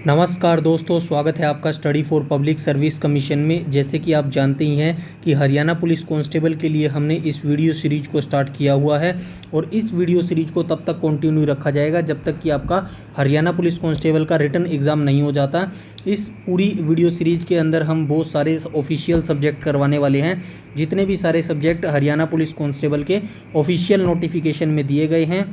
नमस्कार दोस्तों, स्वागत है आपका study for public service commission में। जैसे कि आप जानते ही हैं कि हरियाणा पुलिस कांस्टेबल के लिए हमने इस वीडियो सीरीज को स्टार्ट किया हुआ है और इस वीडियो सीरीज को तब तक कंटिन्यू रखा जाएगा जब तक कि आपका हरियाणा पुलिस कांस्टेबल का रिटन एग्ज़ाम नहीं हो जाता। इस पूरी वीडियो सीरीज के अंदर हम बहुत सारे ऑफिशियल सब्जेक्ट करवाने वाले हैं। जितने भी सारे सब्जेक्ट हरियाणा पुलिस कांस्टेबल के ऑफिशियल नोटिफिकेशन में दिए गए हैं,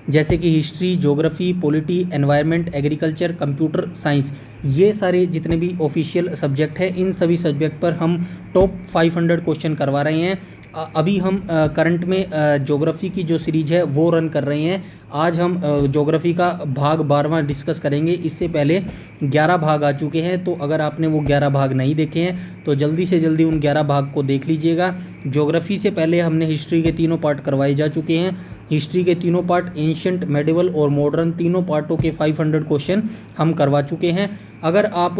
जैसे कि history, geography, polity, environment, agriculture, computer science, ये सारे जितने भी ऑफिशियल सब्जेक्ट हैं, इन सभी सब्जेक्ट पर हम टॉप 500 क्वेश्चन करवा रहे हैं। अभी हम करंट में ज्योग्राफी की जो सीरीज है वो रन कर रहे हैं। आज हम ज्योग्राफी का भाग 12वां डिस्कस करेंगे। इससे पहले 11 भाग आ चुके हैं, तो अगर आपने वो 11 भाग नहीं देखे हैं तो जल्दी से जल्दी उन 11 भाग को देख लीजिएगा। ज्योग्राफी से पहले हमने हिस्ट्री के तीनों पार्ट करवाए जा चुके हैं। हिस्ट्री के तीनों पार्ट, एंशिएंट, मेडिवल और मॉडर्न, तीनों पार्टों के 500 क्वेश्चन हम करवा चुके हैं। अगर आप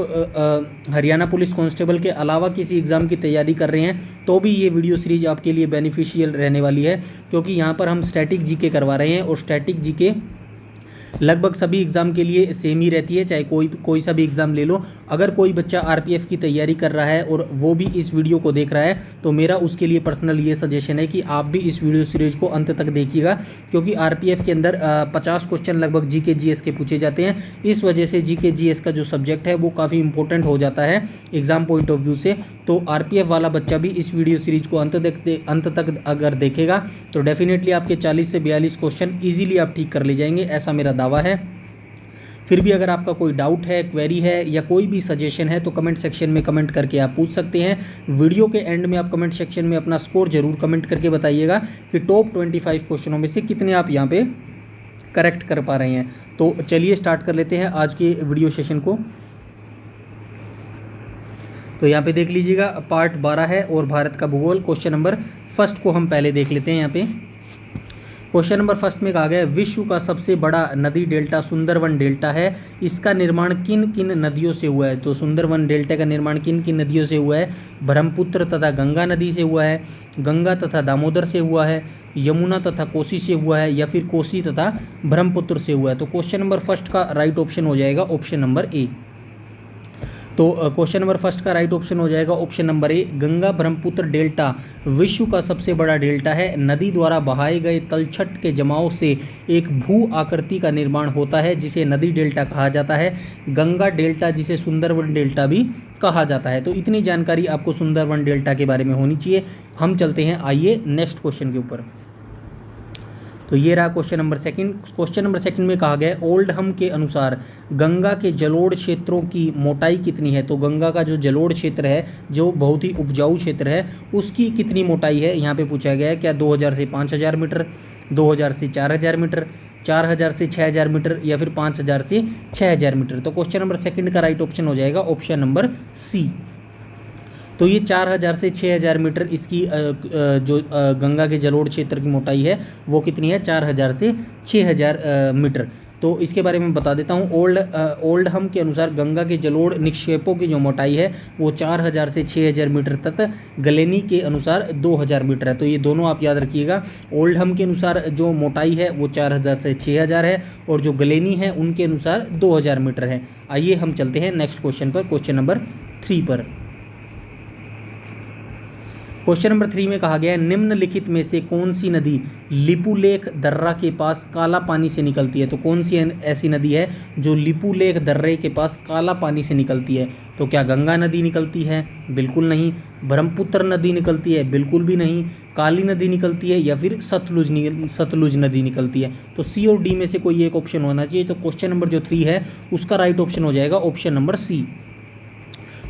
हरियाणा पुलिस कांस्टेबल के अलावा किसी एग्ज़ाम की तैयारी कर रहे हैं तो भी ये वीडियो सीरीज आपके लिए बेनिफिशियल रहने वाली है, क्योंकि यहाँ पर हम स्टैटिक जीके करवा रहे हैं और स्टैटिक जीके लगभग सभी एग्ज़ाम के लिए सेम ही रहती है, चाहे कोई सा भी एग्ज़ाम ले लो। अगर कोई बच्चा आरपीएफ की तैयारी कर रहा है और वो भी इस वीडियो को देख रहा है तो मेरा उसके लिए पर्सनल ये सजेशन है कि आप भी इस वीडियो सीरीज को अंत तक देखिएगा, क्योंकि आरपीएफ के अंदर 50 क्वेश्चन लगभग जीके जीएस के पूछे जाते हैं। इस वजह से जीके जीएस का जो सब्जेक्ट है वो काफ़ी इंपॉर्टेंट हो जाता है एग्ज़ाम पॉइंट ऑफ व्यू से। तो आरपीएफ वाला बच्चा भी इस वीडियो सीरीज को अंत तक अगर देखेगा तो डेफिनेटली आपके 40 से 42 क्वेश्चन ईजिली आप ठीक कर ले जाएंगे, ऐसा मेरा दावा है। फिर भी अगर आपका कोई डाउट है, क्वेरी है या कोई भी सजेशन है तो कमेंट सेक्शन में कमेंट करके आप पूछ सकते हैं। वीडियो के एंड में आप कमेंट सेक्शन में अपना स्कोर जरूर कमेंट करके बताइएगा कि टॉप 25 क्वेश्चनों में से कितने आप यहाँ पे करेक्ट कर पा रहे हैं। तो चलिए स्टार्ट कर लेते हैं आज के वीडियो सेशन को। तो यहाँ पे देख लीजिएगा, पार्ट 12 है और भारत का भूगोल। क्वेश्चन नंबर फर्स्ट को हम पहले देख लेते हैं। यहाँ पे क्वेश्चन नंबर फर्स्ट में कहा गया है, विश्व का सबसे बड़ा नदी डेल्टा सुंदरवन डेल्टा है। इसका निर्माण किन किन नदियों से हुआ है? तो सुंदरवन डेल्टा का निर्माण किन किन नदियों से हुआ है? ब्रह्मपुत्र तथा गंगा नदी से हुआ है, गंगा तथा दामोदर से हुआ है, यमुना तथा कोसी से हुआ है, या फिर कोसी तथा ब्रह्मपुत्र से हुआ है? तो क्वेश्चन नंबर फर्स्ट का राइट ऑप्शन हो जाएगा ऑप्शन नंबर ए। तो क्वेश्चन नंबर फर्स्ट का राइट ऑप्शन हो जाएगा option number A, Ganga Brahmaputra delta विश्व का सबसे बड़ा डेल्टा है। नदी द्वारा बहाए गए तलछट के जमाव से एक भू आकृति का निर्माण होता है जिसे नदी डेल्टा कहा जाता है। गंगा डेल्टा जिसे सुंदरवन डेल्टा भी कहा जाता है। तो इतनी जानकारी आपको सुंदरवन डेल्टा के बारे में होनी चाहिए। हम चलते हैं आइए नेक्स्ट क्वेश्चन के ऊपर। तो ये रहा question number second. Question number second में कहा गया है, ओल्डहम के अनुसार गंगा के जलोढ़ क्षेत्रों की मोटाई कितनी है? तो गंगा का जो जलोढ़ क्षेत्र है, जो बहुत ही उपजाऊ क्षेत्र है, उसकी कितनी मोटाई है यहाँ पे पूछा गया है। क्या 2000 से 5000 मीटर, 2000 से 4000 मीटर, 4000 से 6000 मीटर, या फिर 5000 से 6000 मीटर? तो क्वेश्चन नंबर सेकंड का राइट ऑप्शन हो जाएगा ऑप्शन नंबर सी। तो ये 4000 से 6000 मीटर इसकी जो गंगा के जलोढ़ क्षेत्र की मोटाई है वो कितनी है? 4000 से 6000 मीटर। तो इसके बारे में बता देता हूँ। ओल्डहम के अनुसार गंगा के जलोढ़ निक्षेपों की जो मोटाई है वो 4000 से 6000 मीटर तक, गलेनी के अनुसार 2000 मीटर है। तो ये दोनों आप याद रखिएगा। ओल्डहम के अनुसार जो मोटाई है वो 4000 से 6000 है और जो गलेनी है उनके अनुसार 2000 मीटर है। आइए हम चलते हैं नेक्स्ट क्वेश्चन पर, क्वेश्चन नंबर 3 पर। क्वेश्चन नंबर 3 में कहा गया है, निम्नलिखित में से कौन सी नदी लिपुलेख दर्रा के पास काला पानी से निकलती है? तो कौन सी ऐसी नदी है जो लिपुलेख दर्रे के पास काला पानी से निकलती है? तो क्या गंगा नदी निकलती है? बिल्कुल नहीं। ब्रह्मपुत्र नदी निकलती है? बिल्कुल भी नहीं। काली नदी निकलती है या फिर सतलुज नदी निकलती है? तो सी और डी में से कोई एक ऑप्शन होना चाहिए। तो क्वेश्चन नंबर जो 3 है उसका राइट ऑप्शन हो जाएगा ऑप्शन नंबर सी।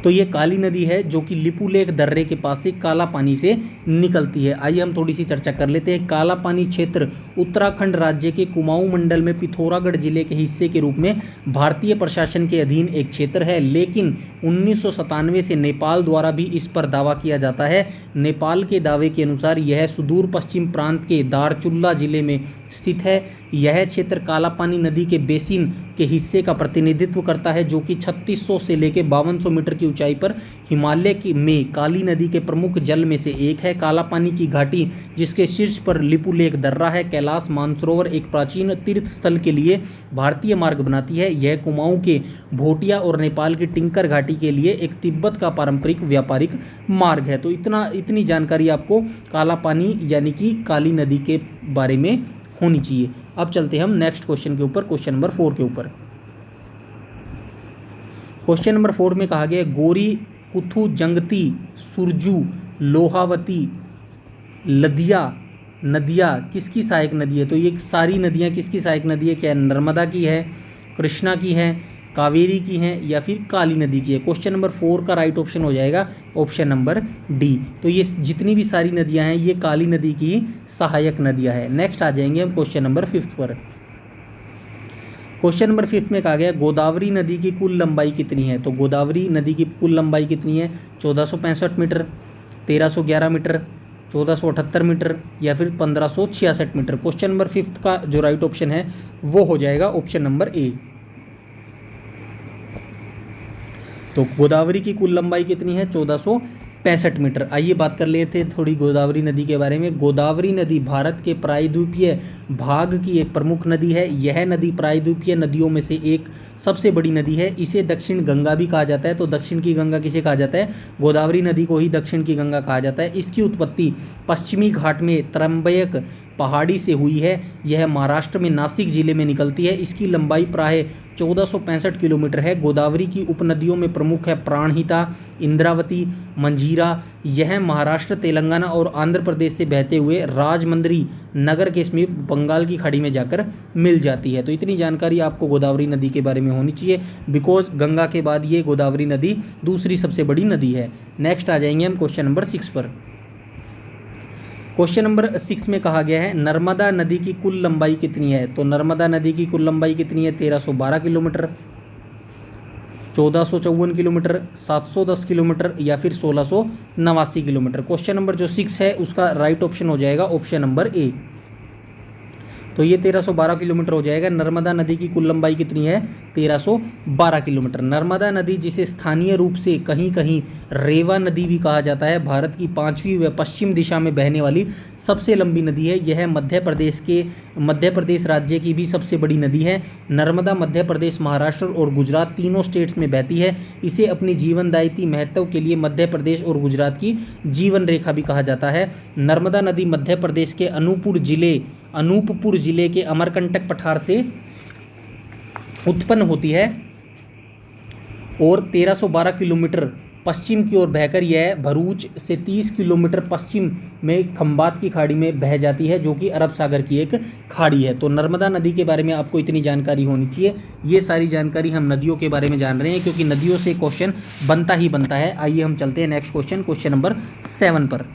तो ये काली नदी है जो कि लिपुलेख दर्रे के पास से काला पानी से निकलती है। आइए हम थोड़ी सी चर्चा कर लेते हैं। काला पानी क्षेत्र उत्तराखंड राज्य के कुमाऊं मंडल में पिथौरागढ़ जिले के हिस्से के रूप में भारतीय प्रशासन के अधीन एक क्षेत्र है, लेकिन 1997 से नेपाल द्वारा भी इस पर दावा किया जाता है। नेपाल के दावे के अनुसार यह सुदूर पश्चिम प्रांत के दारचुला जिले में स्थित है। यह क्षेत्र कालापानी नदी के बेसिन के हिस्से का प्रतिनिधित्व करता है, जो कि 3600 से लेकर 5200 मीटर की ऊंचाई पर हिमालय की में काली नदी के प्रमुख जल में से एक है। कालापानी की घाटी, जिसके शीर्ष पर लिपुलेख दर्रा है, कैलाश मानसरोवर एक प्राचीन तीर्थ स्थल के लिए भारतीय मार्ग बनाती है। यह कुमाऊं के भोटिया और नेपाल की टिंकर घाटी के लिए एक तिब्बत का पारंपरिक व्यापारिक मार्ग है। तो इतनी जानकारी आपको कालापानी यानी कि काली नदी के बारे में होनी चाहिए। अब चलते हैं हम नेक्स्ट क्वेश्चन के ऊपर, क्वेश्चन नंबर 4 के ऊपर। क्वेश्चन नंबर 4 में कहा गया गोरी, कुथु, जंगती, सुरजू, लोहावती, लदिया नदियाँ किसकी सहायक नदी है? तो ये सारी नदियाँ किसकी सहायक नदी है? क्या नर्मदा की है, कृष्णा की है, कावेरी की है या फिर काली नदी की है? क्वेश्चन नंबर 4 का राइट ऑप्शन हो जाएगा ऑप्शन नंबर डी। तो ये जितनी भी सारी नदियां हैं ये काली नदी की सहायक नदियां हैं। नेक्स्ट आ जाएंगे हम क्वेश्चन नंबर 5 पर। क्वेश्चन नंबर 5 में कहा गया गोदावरी नदी की कुल लंबाई कितनी है? तो गोदावरी नदी की कुल लंबाई कितनी है? 1465 मीटर, 1311 मीटर, 1478 मीटर या फिर 1566 मीटर। क्वेश्चन नंबर 5 का जो राइट ऑप्शन है वो हो जाएगा ऑप्शन नंबर ए। तो गोदावरी की कुल लंबाई कितनी है? 1465 मीटर। आइए बात कर लेते हैं थोड़ी गोदावरी नदी के बारे में। गोदावरी नदी भारत के प्रायद्वीपीय भाग की एक प्रमुख नदी है। यह नदी प्रायद्वीपीय नदियों में से एक सबसे बड़ी नदी है। इसे दक्षिण गंगा भी कहा जाता है। तो दक्षिण की गंगा किसे कहा जाता है? गोदावरी नदी को ही दक्षिण की गंगा कहा जाता है। इसकी उत्पत्ति पश्चिमी घाट में त्रंबक पहाड़ी से हुई है। यह महाराष्ट्र में नासिक जिले में निकलती है। इसकी लंबाई प्राय 1465 किलोमीटर है। गोदावरी की उपनदियों में प्रमुख है प्राणहिता, इंद्रावती, मंजीरा। यह महाराष्ट्र, तेलंगाना और आंध्र प्रदेश से बहते हुए राजमंद्री नगर के समीप बंगाल की खाड़ी में जाकर मिल जाती है। तो इतनी जानकारी आपको गोदावरी नदी के बारे में होनी चाहिए, बिकॉज गंगा के बाद ये गोदावरी नदी दूसरी सबसे बड़ी नदी है। नेक्स्ट आ जाएंगे हम क्वेश्चन नंबर 6 पर। क्वेश्चन नंबर 6 में कहा गया है नर्मदा नदी की कुल लंबाई कितनी है? तो नर्मदा नदी की कुल लंबाई कितनी है? 1312 किलोमीटर, 1454 किलोमीटर, 710 किलोमीटर या फिर 1689 किलोमीटर। क्वेश्चन नंबर जो 6 है उसका राइट ऑप्शन हो जाएगा ऑप्शन नंबर ए। तो ये 1312 किलोमीटर हो जाएगा। नर्मदा नदी की कुल लंबाई कितनी है? 1312 किलोमीटर। नर्मदा नदी, जिसे स्थानीय रूप से कहीं कहीं रेवा नदी भी कहा जाता है, भारत की 5वीं व पश्चिम दिशा में बहने वाली सबसे लंबी नदी है। यह मध्य प्रदेश राज्य की भी सबसे बड़ी नदी है। नर्मदा मध्य प्रदेश, महाराष्ट्र और गुजरात तीनों स्टेट्स में बहती है। इसे अपनी जीवनदायिनी महत्व के लिए मध्य प्रदेश और गुजरात की जीवन रेखा भी कहा जाता है। नर्मदा नदी मध्य प्रदेश के अनूपपुर जिले के अमरकंटक पठार से उत्पन्न होती है और 1312 किलोमीटर पश्चिम की ओर बहकर यह भरूच से 30 किलोमीटर पश्चिम में खंबात की खाड़ी में बह जाती है, जो कि अरब सागर की एक खाड़ी है। तो नर्मदा नदी के बारे में आपको इतनी जानकारी होनी चाहिए। ये सारी जानकारी हम नदियों के बारे में जान रहे हैं क्योंकि नदियों से क्वेश्चन बनता ही बनता है। आइए हम चलते हैं नेक्स्ट क्वेश्चन नंबर 7 पर।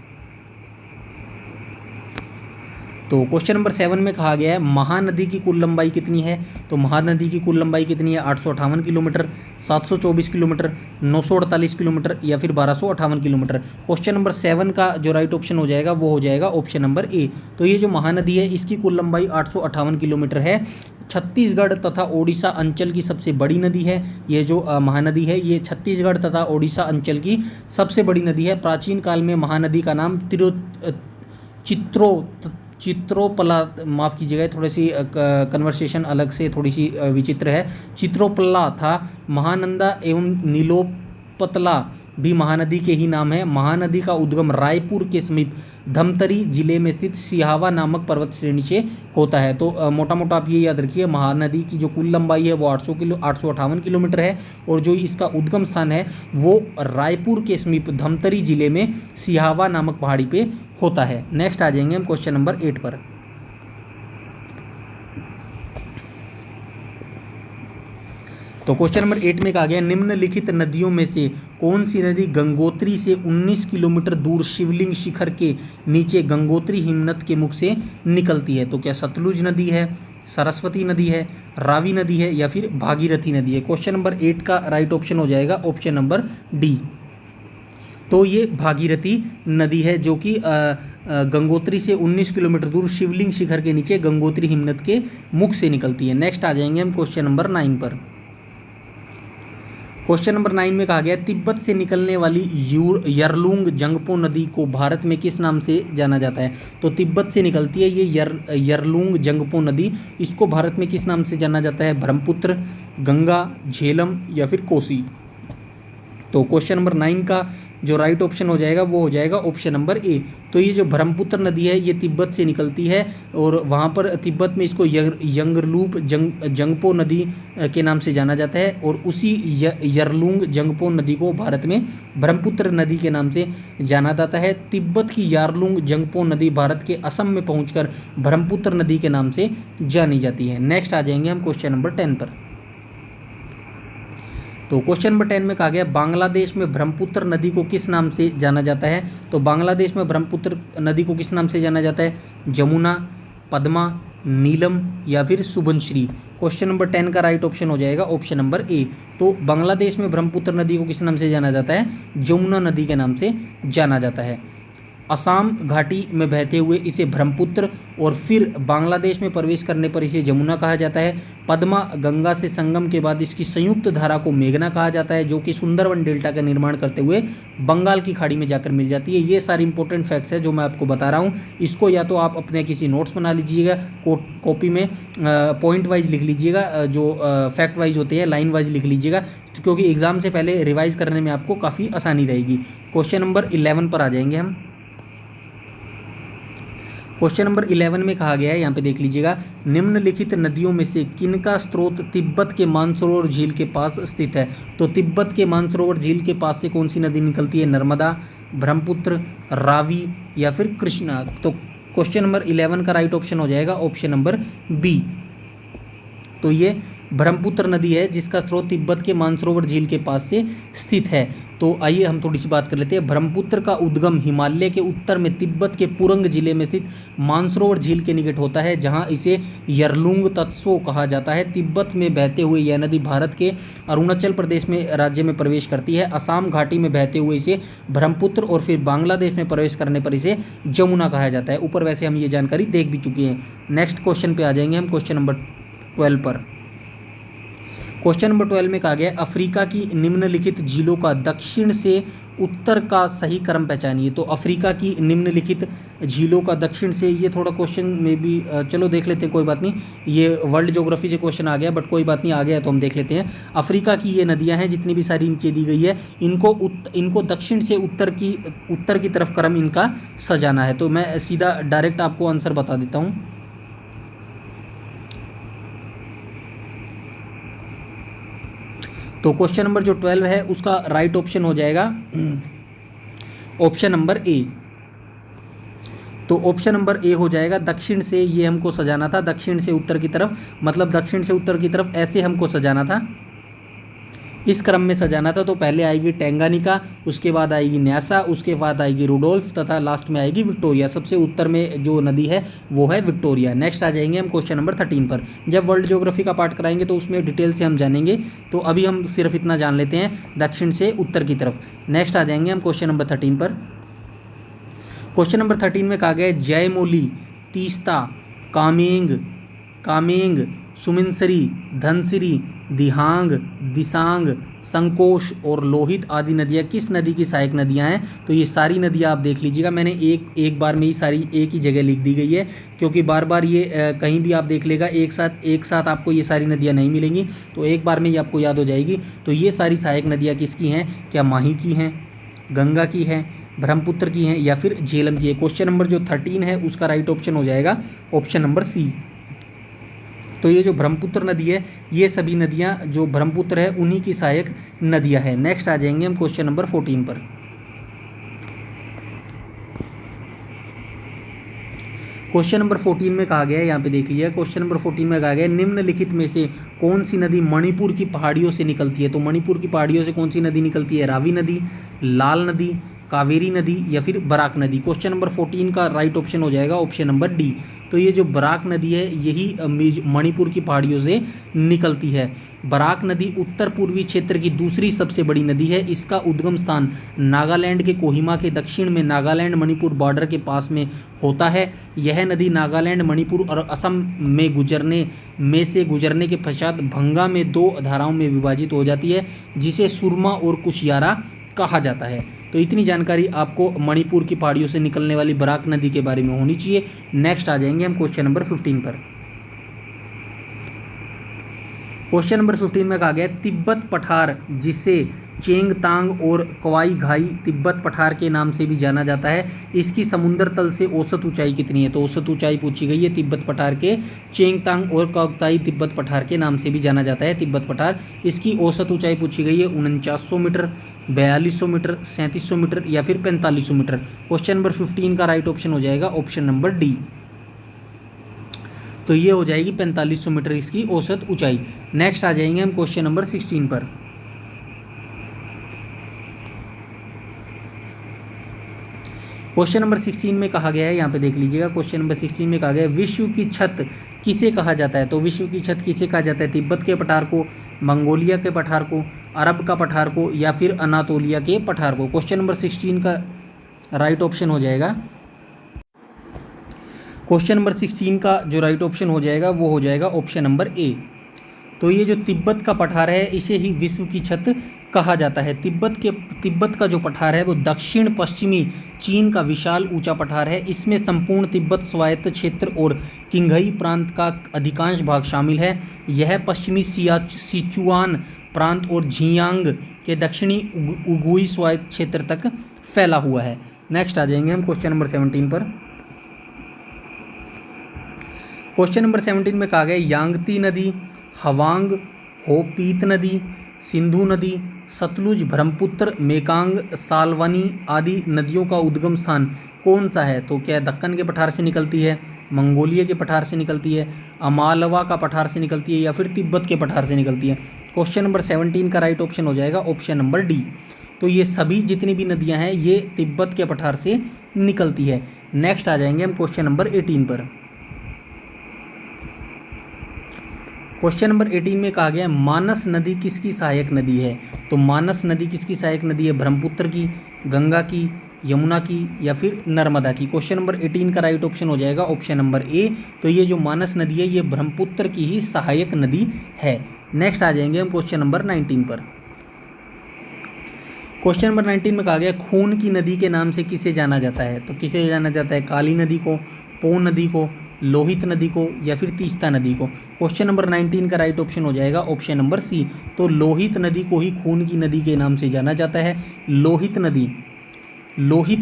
तो क्वेश्चन नंबर 7 में कहा गया है महानदी की कुल लंबाई कितनी है? तो महानदी की कुल लंबाई कितनी है? 858 किलोमीटर, 724 किलोमीटर, 948 किलोमीटर या फिर 1258 किलोमीटर। क्वेश्चन नंबर 7 का जो राइट ऑप्शन हो जाएगा वो हो जाएगा ऑप्शन नंबर ए। तो ये जो महानदी है इसकी कुल लंबाई 858 किलोमीटर है। छत्तीसगढ़ तथा ओडिशा अंचल की सबसे बड़ी नदी है। ये जो महानदी है ये छत्तीसगढ़ तथा ओडिशा अंचल की सबसे बड़ी नदी है। प्राचीन काल में महानदी का नाम चित्रोपला, माफ़ कीजिएगा थोड़ी सी कन्वर्सेशन अलग से थोड़ी सी विचित्र है, चित्रोपला था। महानंदा एवं नीलोपतला भी महानदी के ही नाम है। महानदी का उद्गम रायपुर के समीप धमतरी जिले में स्थित सिहावा नामक पर्वत श्रेणी से होता है। तो मोटा मोटा आप ये याद रखिए, महानदी की जो कुल लंबाई है वो 858 किलोमीटर है और जो इसका उद्गम स्थान है वो रायपुर के समीप धमतरी जिले में सिहावा नामक पहाड़ी पे होता है। नेक्स्ट आ जाएंगे हम क्वेश्चन नंबर 8 पर। तो क्वेश्चन नंबर 8 में कहा गया निम्नलिखित नदियों में से कौन सी नदी गंगोत्री से 19 किलोमीटर दूर शिवलिंग शिखर के नीचे गंगोत्री हिमनद के मुख से निकलती है? तो क्या सतलुज नदी है, सरस्वती नदी है, रावी नदी है या फिर भागीरथी नदी है? क्वेश्चन नंबर 8 का राइट ऑप्शन हो जाएगा ऑप्शन नंबर डी। तो ये भागीरथी नदी है जो कि गंगोत्री से 19 किलोमीटर दूर शिवलिंग शिखर के नीचे गंगोत्री हिमनद के मुख से निकलती है। नेक्स्ट आ जाएंगे हम क्वेश्चन नंबर 9 पर। क्वेश्चन नंबर 9 में कहा गया तिब्बत से निकलने वाली यरलुंग जंगपो नदी को भारत में किस नाम से जाना जाता है। तो तिब्बत से निकलती है ये यरलुंग जंगपो नदी, इसको भारत में किस नाम से जाना जाता है? ब्रह्मपुत्र, गंगा, झेलम या फिर कोसी। तो क्वेश्चन नंबर 9 का जो राइट ऑप्शन हो जाएगा वो हो जाएगा ऑप्शन नंबर ए। तो ये जो ब्रह्मपुत्र नदी है ये तिब्बत से निकलती है और वहाँ पर तिब्बत में इसको यंगलूप जंगपो नदी के नाम से जाना जाता है और उसी यरलुंग जंगपो नदी को भारत में ब्रह्मपुत्र नदी के नाम से जाना जाता है। तिब्बत की यारलुंग जंगपो नदी भारत के असम में पहुँचकर ब्रह्मपुत्र नदी के नाम से जानी जाती है। नेक्स्ट आ जाएंगे हम क्वेश्चन नंबर 10 पर। तो क्वेश्चन नंबर 10 में कहा गया बांग्लादेश में ब्रह्मपुत्र नदी को किस नाम से जाना जाता है। तो बांग्लादेश में ब्रह्मपुत्र नदी को किस नाम से जाना जाता है? जमुना, पद्मा, नीलम या फिर सुबनश्री। क्वेश्चन नंबर 10 का राइट ऑप्शन हो जाएगा ऑप्शन नंबर ए। तो बांग्लादेश में ब्रह्मपुत्र नदी को किस नाम से जाना जाता है? जमुना नदी के नाम से जाना जाता है। असम घाटी में बहते हुए इसे ब्रह्मपुत्र और फिर बांग्लादेश में प्रवेश करने पर इसे जमुना कहा जाता है। पद्मा गंगा से संगम के बाद इसकी संयुक्त धारा को मेघना कहा जाता है, जो कि सुंदरवन डेल्टा का निर्माण करते हुए बंगाल की खाड़ी में जाकर मिल जाती है। ये सारी इंपॉर्टेंट फैक्ट्स है जो मैं आपको बता रहा हूँ। इसको या तो आप अपने किसी नोट्स बना लीजिएगा, कॉपी में पॉइंट वाइज लिख लीजिएगा, जो फैक्ट वाइज होते हैं लाइन वाइज लिख लीजिएगा, क्योंकि एग्जाम से पहले रिवाइज करने में आपको काफ़ी आसानी रहेगी। क्वेश्चन नंबर 11 पर आ जाएंगे हम। क्वेश्चन नंबर 11 में कहा गया है, यहाँ पे देख लीजिएगा, निम्नलिखित नदियों में से किनका स्रोत तिब्बत के मानसरोवर झील के पास स्थित है। तो तिब्बत के मानसरोवर झील के पास से कौन सी नदी निकलती है? नर्मदा, ब्रह्मपुत्र, रावी या फिर कृष्णा। तो क्वेश्चन नंबर 11 का राइट ऑप्शन हो जाएगा ऑप्शन नंबर बी। तो ये ब्रह्मपुत्र नदी है जिसका स्रोत तिब्बत के मानसरोवर झील के पास से स्थित है। तो आइए हम थोड़ी सी बात कर लेते हैं। ब्रह्मपुत्र का उद्गम हिमालय के उत्तर में तिब्बत के पुरंग जिले में स्थित मानसरोवर झील के निकट होता है, जहां इसे यरलुंग तत्सो कहा जाता है। तिब्बत में बहते हुए यह नदी भारत के अरुणाचल प्रदेश में राज्य में प्रवेश करती है। असम घाटी में बहते हुए इसे ब्रह्मपुत्र और फिर बांग्लादेश में प्रवेश करने पर इसे जमुना कहा जाता है। ऊपर वैसे हम ये जानकारी देख भी चुके हैं। नेक्स्ट क्वेश्चन पे आ जाएंगे हम, क्वेश्चन नंबर 12 पर। क्वेश्चन नंबर 12 में कहा गया अफ्रीका की निम्नलिखित झीलों का दक्षिण से उत्तर का सही क्रम पहचानिए। तो अफ्रीका की निम्नलिखित झीलों का दक्षिण से, ये थोड़ा क्वेश्चन में भी चलो देख लेते हैं, कोई बात नहीं, ये वर्ल्ड ज्योग्राफी से क्वेश्चन आ गया, बट कोई बात नहीं, आ गया तो हम देख लेते हैं। अफ्रीका की ये नदियां हैं जितनी भी सारी नीचे दी गई है, इनको दक्षिण से उत्तर की तरफ क्रम इनका सजाना है। तो मैं सीधा डायरेक्ट आपको आंसर बता देता हूँ। तो क्वेश्चन नंबर जो 12 है उसका राइट ऑप्शन हो जाएगा ऑप्शन नंबर ए। तो ऑप्शन नंबर ए हो जाएगा, दक्षिण से ये हमको सजाना था, दक्षिण से उत्तर की तरफ, मतलब दक्षिण से उत्तर की तरफ ऐसे हमको सजाना था, इस क्रम में सजाना था। तो पहले आएगी टैंगानिका, उसके बाद आएगी न्यासा, उसके बाद आएगी रुडोल्फ तथा लास्ट में आएगी विक्टोरिया। सबसे उत्तर में जो नदी है वो है विक्टोरिया। नेक्स्ट आ जाएंगे हम क्वेश्चन नंबर 13 पर। जब वर्ल्ड ज्योग्राफी का पार्ट कराएंगे तो उसमें डिटेल से हम जानेंगे, तो अभी हम सिर्फ इतना जान लेते हैं, दक्षिण से उत्तर की तरफ। नेक्स्ट आ जाएंगे हम क्वेश्चन नंबर 13 पर। क्वेश्चन नंबर 13 में कहा गया जयमोली, तीस्ता, कामेंग, सुमिनसरी, धनसिरी, दिहांग, दिसांग, संकोश और लोहित आदि नदियाँ किस नदी की सहायक नदियाँ हैं। तो ये सारी नदियाँ आप देख लीजिएगा, मैंने एक बार में ही सारी एक ही जगह लिख दी गई है, क्योंकि बार बार ये कहीं भी आप देख लेगा एक साथ आपको ये सारी नदियाँ नहीं मिलेंगी, तो एक बार में ही आपको याद हो जाएगी। तो ये सारी सहायक नदियाँ किसकी हैं? क्या माही की हैं, गंगा की है, ब्रह्मपुत्र की हैं या फिर झेलम की है। क्वेश्चन नंबर जो 13 है उसका राइट ऑप्शन हो जाएगा ऑप्शन नंबर सी। तो ये जो ब्रह्मपुत्र नदी है, ये सभी नदियाँ जो ब्रह्मपुत्र है उन्हीं की सहायक नदियाँ हैं। नेक्स्ट आ जाएंगे हम क्वेश्चन नंबर 14 पर। क्वेश्चन नंबर 14 में कहा गया है, यहाँ पे देख लीजिए, क्वेश्चन नंबर 14 में कहा गया निम्नलिखित में से कौन सी नदी मणिपुर की पहाड़ियों से निकलती है। तो मणिपुर की पहाड़ियों से कौन सी नदी निकलती है? रावी नदी, लाल नदी, कावेरी नदी या फिर बराक नदी। क्वेश्चन नंबर 14 का राइट ऑप्शन हो जाएगा ऑप्शन नंबर डी। तो ये जो बराक नदी है यही मणिपुर की पहाड़ियों से निकलती है। बराक नदी उत्तर पूर्वी क्षेत्र की दूसरी सबसे बड़ी नदी है। इसका उद्गम स्थान नागालैंड के कोहिमा के दक्षिण में नागालैंड मणिपुर बॉर्डर के पास में होता है। यह नदी नागालैंड, मणिपुर और असम में से गुजरने के पश्चात भंगा में दो धाराओं में विभाजित हो जाती है, जिसे सुरमा और कुशियारा कहा जाता है। तो इतनी जानकारी आपको मणिपुर की पहाड़ियों से निकलने वाली बराक नदी के बारे में होनी चाहिए। नेक्स्ट आ जाएंगे हम क्वेश्चन नंबर 15 पर। क्वेश्चन नंबर 15 में कहा गया तिब्बत पठार, जिसे चेंगतांग और क्वाई घाई तिब्बत पठार के नाम से भी जाना जाता है, इसकी समुद्र तल से औसत ऊंचाई कितनी है? तो औसत ऊंचाई पूछी गई है तिब्बत पठार के। चेंगतांग और क्वाई तिब्बत पठार के नाम से भी जाना जाता है तिब्बत पठार। इसकी औसत ऊंचाई पूछी गई है 4900 मीटर, 4200 मीटर, 3700 मीटर या फिर 4500 मीटर। क्वेश्चन नंबर 15 का राइट ऑप्शन हो जाएगा ऑप्शन नंबर डी। तो ये हो जाएगी 4500 मीटर इसकी औसत ऊंचाई। नेक्स्ट आ जाएंगे हम क्वेश्चन नंबर 16 पर। क्वेश्चन नंबर 16 में कहा गया है, यहाँ पे देख लीजिएगा, क्वेश्चन नंबर 16 में कहा गया है विश्व की छत किसे कहा जाता है? तो विश्व की छत किसे कहा जाता है? तिब्बत के पठार को, मंगोलिया के पठार को, अरब का पठार को या फिर अनातोलिया के पठार को। क्वेश्चन नंबर 16 का राइट ऑप्शन हो जाएगा, क्वेश्चन नंबर 16 का जो राइट ऑप्शन हो जाएगा वो हो जाएगा ऑप्शन नंबर ए। तो ये जो तिब्बत का पठार है इसे ही विश्व की छत कहा जाता है। तिब्बत का जो पठार है वो दक्षिण पश्चिमी चीन का विशाल ऊंचा पठार है। इसमें संपूर्ण तिब्बत स्वायत्त क्षेत्र और किंघई प्रांत का अधिकांश भाग शामिल है। यह पश्चिमी सिचुआन प्रांत और झियांग के दक्षिणी उगुई स्वायत्त क्षेत्र तक फैला हुआ है। नेक्स्ट आ जाएंगे हम क्वेश्चन नंबर 17 पर। क्वेश्चन नंबर 17 में कहा गया यांगती नदी, हवांग, होपीत नदी, सिंधु नदी, सतलुज, ब्रह्मपुत्र, मेकांग, सालवनी आदि नदियों का उद्गम स्थान कौन सा है? तो क्या दक्कन के पठार से निकलती है, मंगोलिया के पठार से निकलती है, अमालवा का पठार से निकलती है या फिर तिब्बत के पठार से निकलती है? क्वेश्चन नंबर 17 का राइट ऑप्शन हो जाएगा ऑप्शन नंबर डी। तो ये सभी जितनी भी नदियां हैं ये तिब्बत के पठार से निकलती है। नेक्स्ट आ जाएंगे हम क्वेश्चन नंबर 18 पर। क्वेश्चन नंबर 18 में कहा गया मानस नदी किसकी सहायक नदी है? तो मानस नदी किसकी सहायक नदी है? ब्रह्मपुत्र की, गंगा की, यमुना की या फिर नर्मदा की? क्वेश्चन नंबर 18 का राइट ऑप्शन हो जाएगा ऑप्शन नंबर ए। तो ये जो मानस नदी है ये ब्रह्मपुत्र की ही सहायक नदी है। नेक्स्ट आ जाएंगे हम क्वेश्चन नंबर 19 पर। क्वेश्चन नंबर 19 में कहा गया खून की नदी के नाम से किसे जाना जाता है? तो किसे जाना जाता है? काली नदी को, पो नदी को, लोहित नदी को या फिर तीस्ता नदी को? क्वेश्चन नंबर 19 का राइट ऑप्शन हो जाएगा ऑप्शन नंबर सी। तो लोहित नदी को ही खून की नदी के नाम से जाना जाता है। लोहित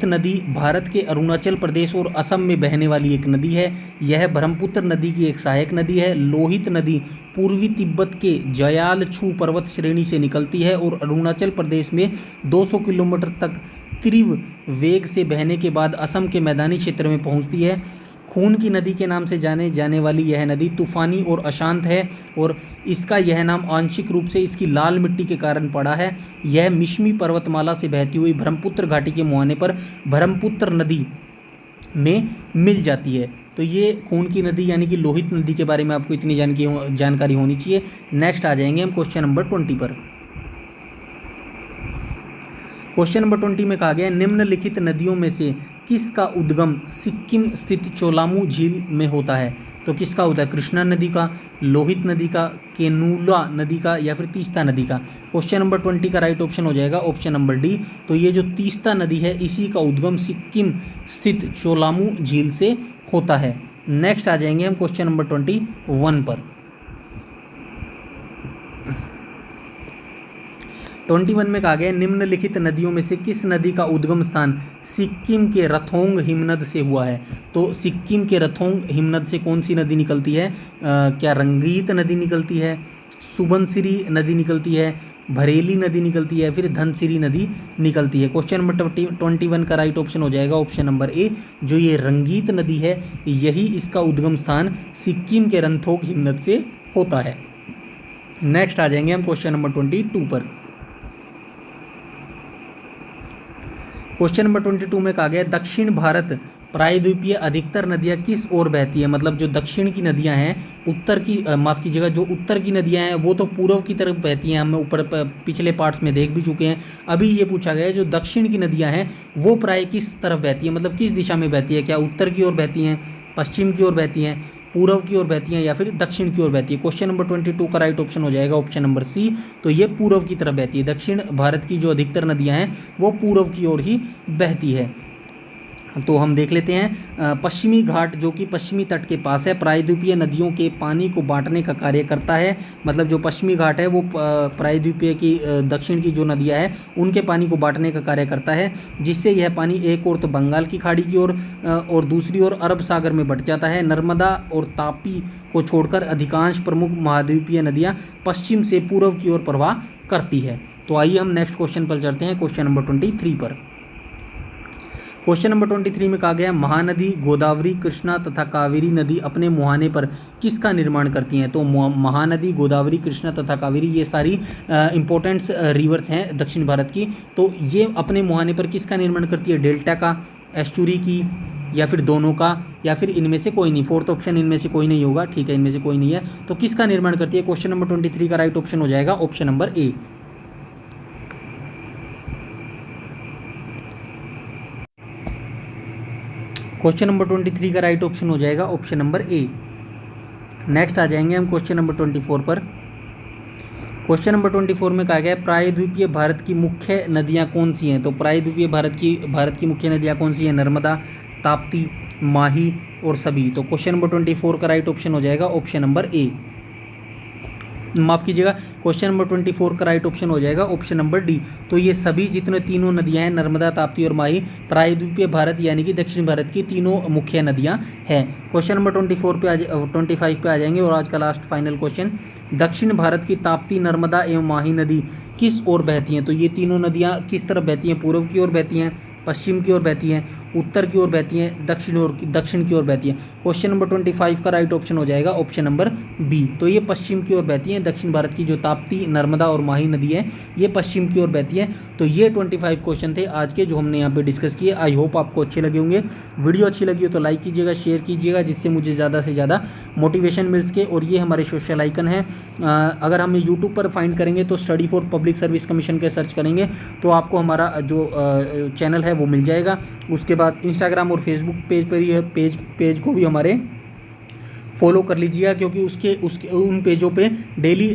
नदी भारत के अरुणाचल प्रदेश और असम में बहने वाली एक नदी है। यह ब्रह्मपुत्र नदी की एक सहायक नदी है। लोहित नदी पूर्वी तिब्बत के जयालछू पर्वत श्रेणी से निकलती है और अरुणाचल प्रदेश में 200 किलोमीटर तक तीव्र वेग से बहने के बाद असम के मैदानी क्षेत्र में पहुंचती है। खून की नदी के नाम से जाने जाने वाली यह नदी तूफानी और अशांत है और इसका यह नाम आंशिक रूप से इसकी लाल मिट्टी के कारण पड़ा है। यह मिश्मी पर्वतमाला से बहती हुई ब्रह्मपुत्र घाटी के मुहाने पर ब्रह्मपुत्र नदी में मिल जाती है। तो ये खून की नदी यानी कि लोहित नदी के बारे में आपको इतनी जानकारी होनी चाहिए। नेक्स्ट आ जाएंगे हम क्वेश्चन नंबर 20 पर। क्वेश्चन नंबर 20 में कहा गया निम्नलिखित नदियों में से किसका उद्गम सिक्किम स्थित चोलामू झील में होता है? तो किसका होता है? कृष्णा नदी का, लोहित नदी का, केनूला नदी का या फिर तीस्ता नदी का? क्वेश्चन नंबर 20 का राइट ऑप्शन हो जाएगा ऑप्शन नंबर डी। तो ये जो तीस्ता नदी है इसी का उद्गम सिक्किम स्थित चोलामू झील से होता है। नेक्स्ट आ जाएंगे हम क्वेश्चन नंबर 21 पर। 21 में कहा गया निम्नलिखित नदियों में से किस नदी का उद्गम स्थान सिक्किम के रथोंग हिमनद से हुआ है? तो सिक्किम के रथोंग हिमनद से कौन सी नदी निकलती है? क्या रंगीत नदी निकलती है, सुबनसिरी नदी निकलती है, भरेली नदी निकलती है, फिर धनसिरी नदी निकलती है? क्वेश्चन नंबर 21 का राइट ऑप्शन हो जाएगा ऑप्शन नंबर ए। जो ये रंगीत नदी है यही इसका उद्गम स्थान सिक्किम के रंथोग हिमनद से होता है। नेक्स्ट आ जाएंगे हम क्वेश्चन नंबर 22 पर। क्वेश्चन नंबर 22 में कहा गया दक्षिण भारत प्रायद्वीपीय अधिकतर नदियाँ किस ओर बहती है, मतलब जो दक्षिण की नदियाँ हैं, उत्तर की माफ़ कीजिएगा, जो उत्तर की नदियाँ हैं वो तो पूर्व की तरफ बहती हैं, हम ऊपर पिछले पार्ट्स में देख भी चुके हैं। अभी ये पूछा गया है जो दक्षिण की नदियाँ हैं वो प्राय किस तरफ बहती है, मतलब किस दिशा में बहती है, क्या उत्तर की ओर बहती हैं, पश्चिम की ओर बहती हैं, पूर्व की ओर बहती हैं या फिर दक्षिण की ओर बहती है। क्वेश्चन नंबर 22 का राइट ऑप्शन हो जाएगा ऑप्शन नंबर सी। तो ये पूर्व की तरफ बहती है, दक्षिण भारत की जो अधिकतर नदियाँ हैं वो पूर्व की ओर ही बहती है। तो हम देख लेते हैं पश्चिमी घाट जो कि पश्चिमी तट के पास है, प्रायद्वीपीय नदियों के पानी को बांटने का कार्य करता है। मतलब जो पश्चिमी घाट है वो प्रायद्वीपीय की दक्षिण की जो नदियां हैं उनके पानी को बांटने का कार्य करता है, जिससे यह पानी एक ओर तो बंगाल की खाड़ी की ओर और दूसरी ओर अरब सागर में बट जाता है। नर्मदा और तापी को छोड़कर अधिकांश प्रमुख महाद्वीपीय नदियाँ पश्चिम से पूर्व की ओर प्रवाह करती है। तो आइए हम नेक्स्ट क्वेश्चन पर चलते हैं, क्वेश्चन नंबर 23 पर। क्वेश्चन नंबर 23 में कहा गया महानदी गोदावरी, कृष्णा तथा कावेरी नदी अपने मुहाने पर किसका निर्माण करती हैं। तो महानदी गोदावरी, कृष्णा तथा कावेरी ये सारी इंपॉर्टेंट रिवर्स हैं दक्षिण भारत की। तो ये अपने मुहाने पर किसका निर्माण करती है, डेल्टा का, एस्चुरी की, या फिर दोनों का, या फिर इनमें से कोई नहीं। फोर्थ ऑप्शन इनमें से कोई नहीं होगा, ठीक है, इनमें से कोई नहीं है। तो किसका निर्माण करती है, क्वेश्चन नंबर 23 का राइट ऑप्शन हो जाएगा option number A. Question number 23 का राइट ऑप्शन हो जाएगा ऑप्शन नंबर ए। नेक्स्ट आ जाएंगे हम क्वेश्चन नंबर 24 पर। क्वेश्चन नंबर 24 में कहा गया है प्रायद्वीपीय भारत की मुख्य नदियां कौन सी हैं। तो प्रायद्वीपीय भारत की मुख्य नदियां कौन सी हैं, नर्मदा, ताप्ती, माही और सभी। तो क्वेश्चन नंबर 24 का राइट ऑप्शन हो जाएगा ऑप्शन नंबर ए। माफ़ कीजिएगा, क्वेश्चन नंबर 24 का राइट ऑप्शन हो जाएगा ऑप्शन नंबर डी। तो ये सभी जितने तीनों नदियां हैं, नर्मदा, ताप्ती और माही, प्रायद्वीपीय भारत यानी कि दक्षिण भारत की तीनों मुख्य नदियां हैं। क्वेश्चन नंबर 25 पे आ जाएंगे और आज का लास्ट फाइनल क्वेश्चन, दक्षिण भारत की ताप्ती, नर्मदा एवं माही नदी किस ओर बहती हैं। तो ये तीनों नदियाँ किस तरफ बहती हैं, पूर्व की ओर बहती हैं, पश्चिम की ओर बहती हैं, उत्तर की ओर बहती हैं, दक्षिण की ओर बहती हैं। क्वेश्चन नंबर 25 का राइट ऑप्शन हो जाएगा ऑप्शन नंबर बी। तो ये पश्चिम की ओर बहती हैं, दक्षिण भारत की जो ताप्ती, नर्मदा और माही नदी है ये पश्चिम की ओर बहती है। तो ये 25 क्वेश्चन थे आज के जो हमने यहाँ पे डिस्कस किए। आई होप आपको अच्छे लगे होंगे। वीडियो अच्छी लगी हो तो लाइक कीजिएगा, शेयर कीजिएगा, जिससे मुझे ज़्यादा से ज़्यादा मोटिवेशन मिल सके। और ये हमारे सोशल आइकन है, अगर हम यूट्यूब पर फाइंड करेंगे तो study for public service commission के सर्च करेंगे तो आपको हमारा जो चैनल है वो मिल जाएगा। उसके बाद इंस्टाग्राम और फेसबुक पेज पर ही पेज को भी हमारे फॉलो कर लीजिएगा, क्योंकि उसके उन पेजों पे डेली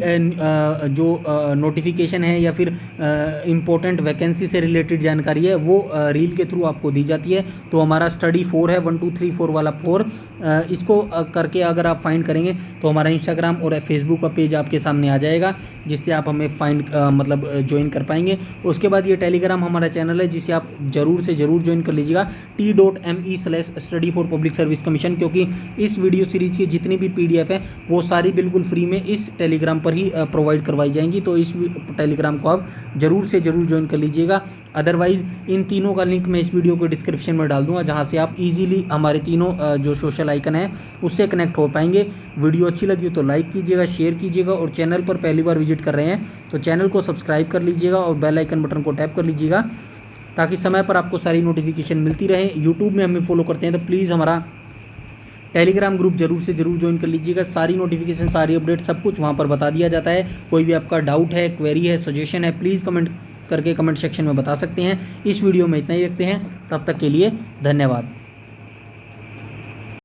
जो नोटिफिकेशन है या फिर इम्पोर्टेंट वैकेंसी से रिलेटेड जानकारी है वो रील के थ्रू आपको दी जाती है। तो हमारा स्टडी 4 है, 1 2 3 4 वाला 4, इसको करके अगर आप फाइंड करेंगे तो हमारा इंस्टाग्राम और फेसबुक का पेज आपके सामने आ जाएगा, जिससे आप हमें फाइंड मतलब ज्वाइन कर पाएंगे। उसके बाद ये टेलीग्राम हमारा चैनल है, जिसे आप ज़रूर से ज़रूर ज्वाइन कर लीजिएगा, t.me/study for public service commission, क्योंकि इस वीडियो सीरीज की जितनी भी PDF है वो सारी बिल्कुल फ्री में इस टेलीग्राम पर ही प्रोवाइड करवाई जाएंगी। तो इस टेलीग्राम को आप ज़रूर से ज़रूर ज्वाइन कर लीजिएगा। अदरवाइज़ इन तीनों का लिंक मैं इस वीडियो को डिस्क्रिप्शन में डाल दूंगा, जहां से आप इजीली हमारे तीनों जो सोशल आइकन है उससे कनेक्ट हो पाएंगे। वीडियो अच्छी लगी हो तो लाइक कीजिएगा, शेयर कीजिएगा, और चैनल पर पहली बार विजिट कर रहे हैं तो चैनल को सब्सक्राइब कर लीजिएगा और बेल आइकन बटन को टैप कर लीजिएगा, ताकि समय पर आपको सारी नोटिफिकेशन मिलती रहे। यूट्यूब में हमें फॉलो करते हैं तो प्लीज़ हमारा टेलीग्राम ग्रुप जरूर से ज़रूर ज्वाइन कर लीजिएगा। सारी नोटिफिकेशन, सारी अपडेट, सब कुछ वहाँ पर बता दिया जाता है। कोई भी आपका डाउट है, क्वेरी है, सजेशन है, प्लीज़ कमेंट करके कमेंट सेक्शन में बता सकते हैं। इस वीडियो में इतना ही रखते हैं, तब तक के लिए धन्यवाद।